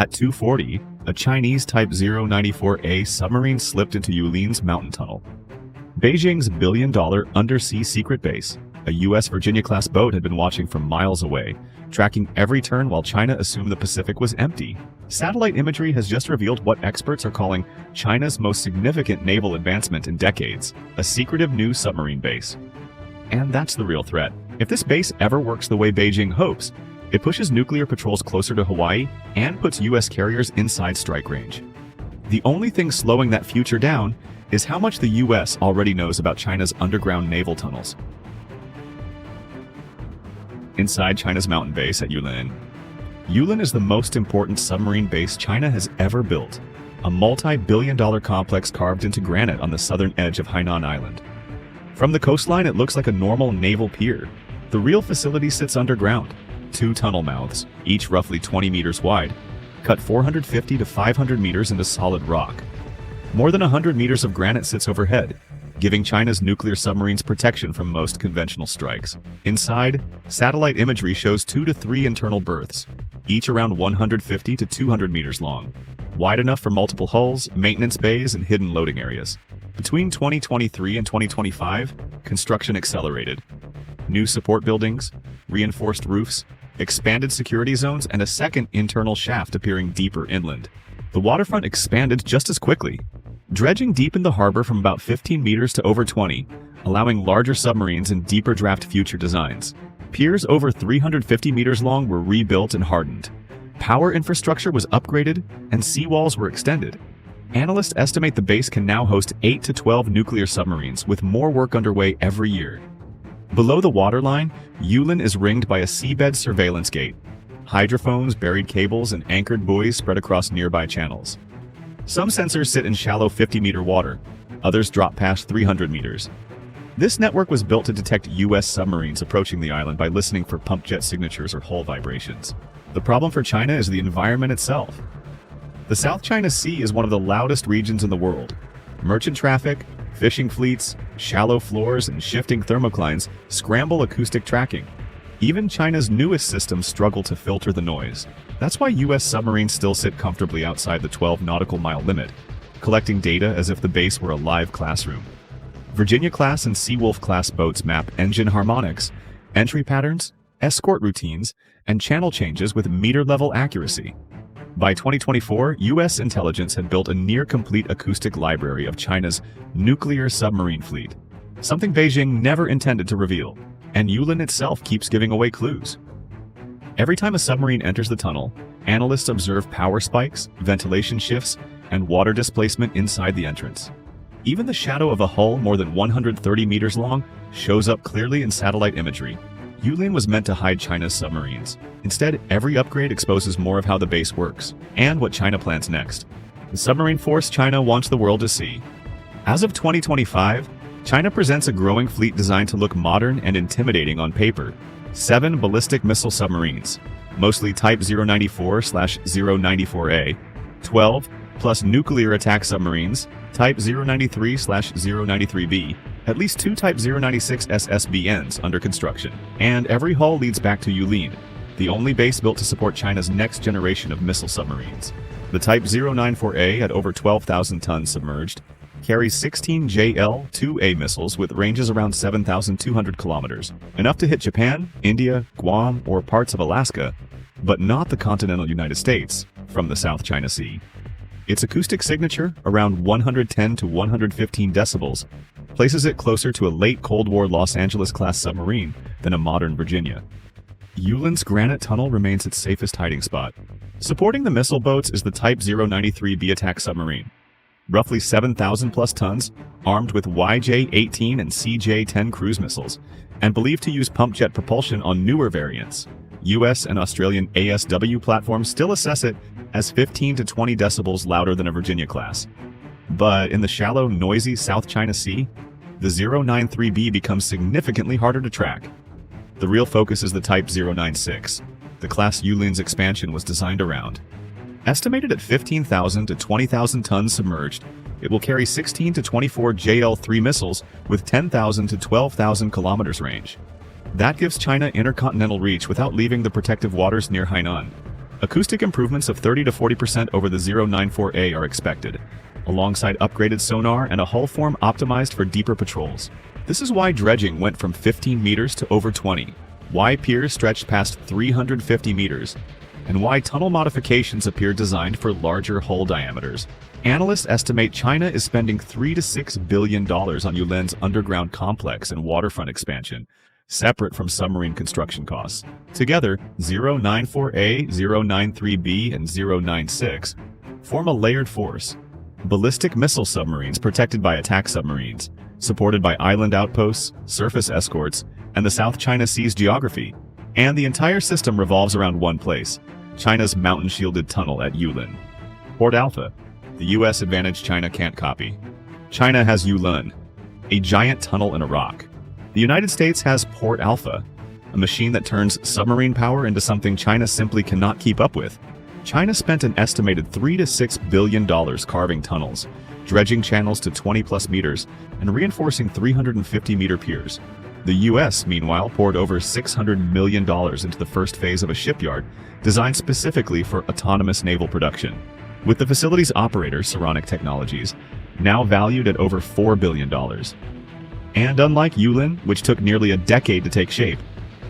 At 2:40, a Chinese Type 094A submarine slipped into Yulin's mountain tunnel. Beijing's billion-dollar undersea secret base, a U.S. Virginia-class boat, had been watching from miles away, tracking every turn while China assumed the Pacific was empty. Satellite imagery has just revealed what experts are calling China's most significant naval advancement in decades, a secretive new submarine base. And that's the real threat. If this base ever works the way Beijing hopes, it pushes nuclear patrols closer to Hawaii and puts U.S. carriers inside strike range. The only thing slowing that future down is how much the U.S. already knows about China's underground naval tunnels. Inside China's mountain base at Yulin. Yulin is the most important submarine base China has ever built, a multi-billion-dollar complex carved into granite on the southern edge of Hainan Island. From the coastline, it looks like a normal naval pier. The real facility sits underground. 2 tunnel mouths, each roughly 20 meters wide, cut 450 to 500 meters into solid rock. More than 100 meters of granite sits overhead, giving China's nuclear submarines protection from most conventional strikes. Inside, satellite imagery shows 2 to 3 internal berths, each around 150 to 200 meters long, wide enough for multiple hulls, maintenance bays, and hidden loading areas. Between 2023 and 2025, construction accelerated. New support buildings, reinforced roofs, expanded security zones, and a second internal shaft appearing deeper inland. The waterfront expanded just as quickly, dredging deepened the harbor from about 15 meters to over 20, allowing larger submarines and deeper draft future designs. Piers over 350 meters long were rebuilt and hardened. Power infrastructure was upgraded, and seawalls were extended. Analysts estimate the base can now host 8 to 12 nuclear submarines, with more work underway every year. Below the waterline, Yulin is ringed by a seabed surveillance gate. Hydrophones, buried cables, and anchored buoys spread across nearby channels. Some sensors sit in shallow 50-meter water, others drop past 300 meters. This network was built to detect U.S. submarines approaching the island by listening for pump jet signatures or hull vibrations. The problem for China is the environment itself. The South China Sea is one of the loudest regions in the world. Merchant traffic, fishing fleets, shallow floors, and shifting thermoclines scramble acoustic tracking. Even China's newest systems struggle to filter the noise. That's why U.S. submarines still sit comfortably outside the 12 nautical mile limit, collecting data as if the base were a live classroom. Virginia-class and Seawolf-class boats map engine harmonics, entry patterns, escort routines, and channel changes with meter-level accuracy. By 2024, U.S. intelligence had built a near-complete acoustic library of China's nuclear submarine fleet, something Beijing never intended to reveal, and Yulin itself keeps giving away clues. Every time a submarine enters the tunnel, analysts observe power spikes, ventilation shifts, and water displacement inside the entrance. Even the shadow of a hull more than 130 meters long shows up clearly in satellite imagery. Yulin was meant to hide China's submarines. Instead, every upgrade exposes more of how the base works, and what China plans next. The submarine force China wants the world to see. As of 2025, China presents a growing fleet designed to look modern and intimidating on paper. 7 ballistic missile submarines, mostly Type 094/094A, 12 plus nuclear attack submarines, Type 093/093B, at least 2 Type 096 SSBNs under construction, and every hull leads back to Yulin, the only base built to support China's next generation of missile submarines. The Type 094A, at over 12,000 tons submerged, carries 16 JL-2A missiles with ranges around 7,200 kilometers, enough to hit Japan, India, Guam, or parts of Alaska, but not the continental United States, from the South China Sea. Its acoustic signature, around 110 to 115 decibels, places it closer to a late Cold War Los Angeles-class submarine than a modern Virginia. Yulin's granite tunnel remains its safest hiding spot. Supporting the missile boats is the Type 093B attack submarine, roughly 7,000 plus tons, armed with YJ-18 and CJ-10 cruise missiles, and believed to use pump jet propulsion on newer variants. US and Australian ASW platforms still assess it as 15 to 20 decibels louder than a Virginia class. But in the shallow, noisy South China Sea, the 093B becomes significantly harder to track. The real focus is the Type 096, the class Yulin's expansion was designed around. Estimated at 15,000 to 20,000 tons submerged, it will carry 16 to 24 JL-3 missiles with 10,000 to 12,000 kilometers range. That gives China intercontinental reach without leaving the protective waters near Hainan. Acoustic improvements of 30 to 40% over the 094A are expected, alongside upgraded sonar and a hull form optimized for deeper patrols. This is why dredging went from 15 meters to over 20, why piers stretched past 350 meters, and why tunnel modifications appear designed for larger hull diameters. Analysts estimate China is spending $3 to $6 billion on Yulin's underground complex and waterfront expansion, separate from submarine construction costs. Together, 094A, 093B, and 096 form a layered force. Ballistic missile submarines protected by attack submarines, supported by island outposts, surface escorts, and the South China Sea's geography. And the entire system revolves around one place, China's mountain-shielded tunnel at Yulin. Port Alpha. The US advantage China can't copy. China has Yulin, a giant tunnel in a rock. The United States has Port Alpha, a machine that turns submarine power into something China simply cannot keep up with. China spent an estimated $3 to $6 billion carving tunnels, dredging channels to 20-plus meters, and reinforcing 350-meter piers. The US, meanwhile, poured over $600 million into the first phase of a shipyard designed specifically for autonomous naval production, with the facility's operator, Submarine Technologies, now valued at over $4 billion. And unlike Yulin, which took nearly a decade to take shape,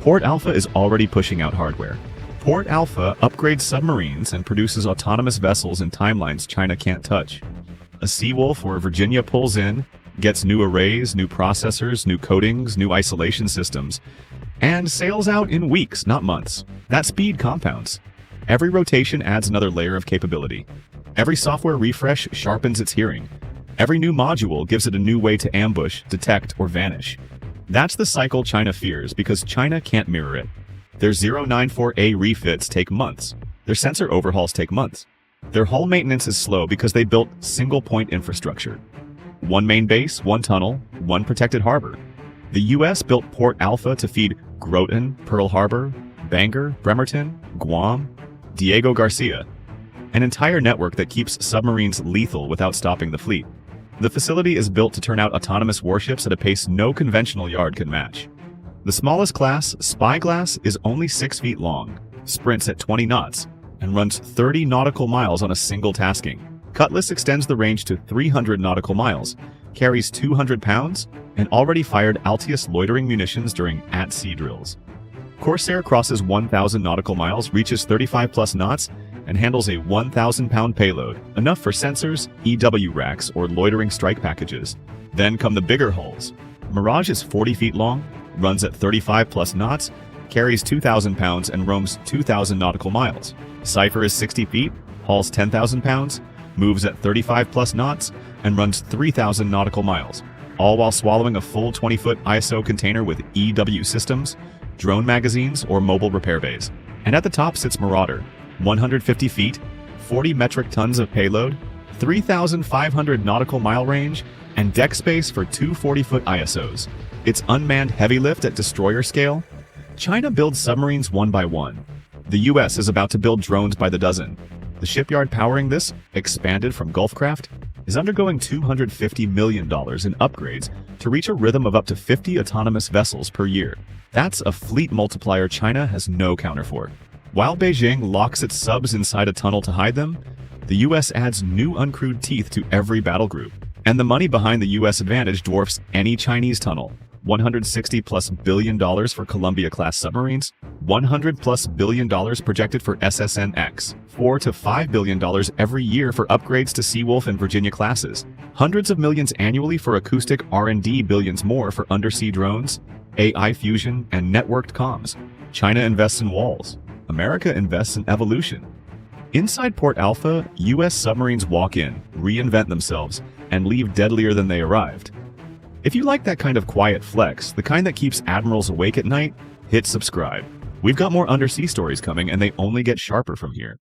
Port Alpha is already pushing out hardware. Port Alpha upgrades submarines and produces autonomous vessels in timelines China can't touch. A Seawolf or Virginia pulls in, gets new arrays, new processors, new coatings, new isolation systems, and sails out in weeks, not months. That speed compounds. Every rotation adds another layer of capability. Every software refresh sharpens its hearing. Every new module gives it a new way to ambush, detect, or vanish. That's the cycle China fears because China can't mirror it. Their 094A refits take months. Their sensor overhauls take months. Their hull maintenance is slow because they built single-point infrastructure. One main base, one tunnel, one protected harbor. The US built Port Alpha to feed Groton, Pearl Harbor, Bangor, Bremerton, Guam, Diego Garcia, an entire network that keeps submarines lethal without stopping the fleet. The facility is built to turn out autonomous warships at a pace no conventional yard can match. The smallest class, Spyglass, is only 6 feet long, sprints at 20 knots, and runs 30 nautical miles on a single tasking. Cutlass extends the range to 300 nautical miles, carries 200 pounds, and already fired Altius loitering munitions during at-sea drills. Corsair crosses 1,000 nautical miles, reaches 35-plus knots, and handles a 1,000-pound payload, enough for sensors, EW racks, or loitering strike packages. Then come the bigger hulls. Mirage is 40 feet long, runs at 35-plus knots, carries 2,000 pounds, and roams 2,000 nautical miles. Cypher is 60 feet, hauls 10,000 pounds, moves at 35-plus knots, and runs 3,000 nautical miles, all while swallowing a full 20-foot ISO container with EW systems, drone magazines, or mobile repair bays. And at the top sits Marauder, 150 feet, 40 metric tons of payload, 3,500 nautical mile range, and deck space for two 40-foot ISOs. Its unmanned heavy lift at destroyer scale. China builds submarines one by one. The US is about to build drones by the dozen. The shipyard powering this, expanded from Gulfcraft, is undergoing $250 million in upgrades to reach a rhythm of up to 50 autonomous vessels per year. That's a fleet multiplier China has no counter for. While Beijing locks its subs inside a tunnel to hide them, the US adds new uncrewed teeth to every battle group. And the money behind the US advantage dwarfs any Chinese tunnel. $160+ billion for Columbia-class submarines, $100+ billion projected for SSN-X, $4 to $5 billion every year for upgrades to Seawolf and Virginia classes, hundreds of millions annually for acoustic R&D, billions more for undersea drones, AI fusion, and networked comms. China invests in walls. America invests in evolution. Inside Port Alpha, US submarines walk in, reinvent themselves, and leave deadlier than they arrived. If you like that kind of quiet flex, the kind that keeps admirals awake at night, hit subscribe. We've got more undersea stories coming, and they only get sharper from here.